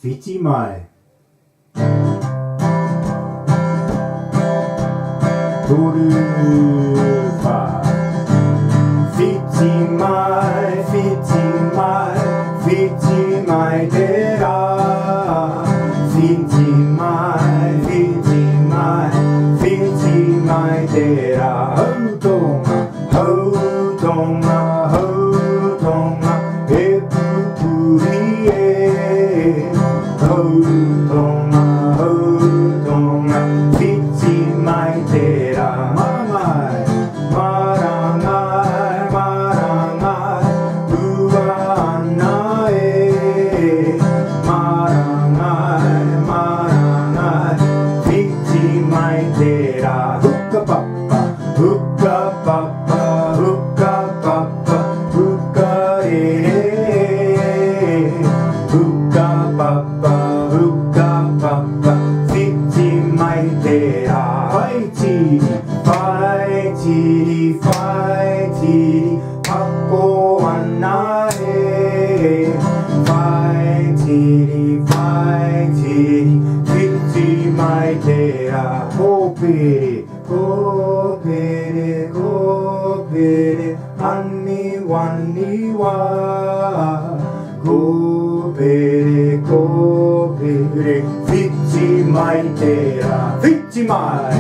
Fiti mai. Torufa. Fiti mai dera. Fiti mai dera. Houtonga, epupuri e. Houtonga, fiti mai dera. Marangai, uana e. Marangai, fiti mai dera. Hukka papa, hukka e. Hukka papa, fiti mai dera. Fighty, Papo anae. Fighty, fiti mai dera. Kopere, ani waniwa. Kopere, fiti mai dera. Fiti mai.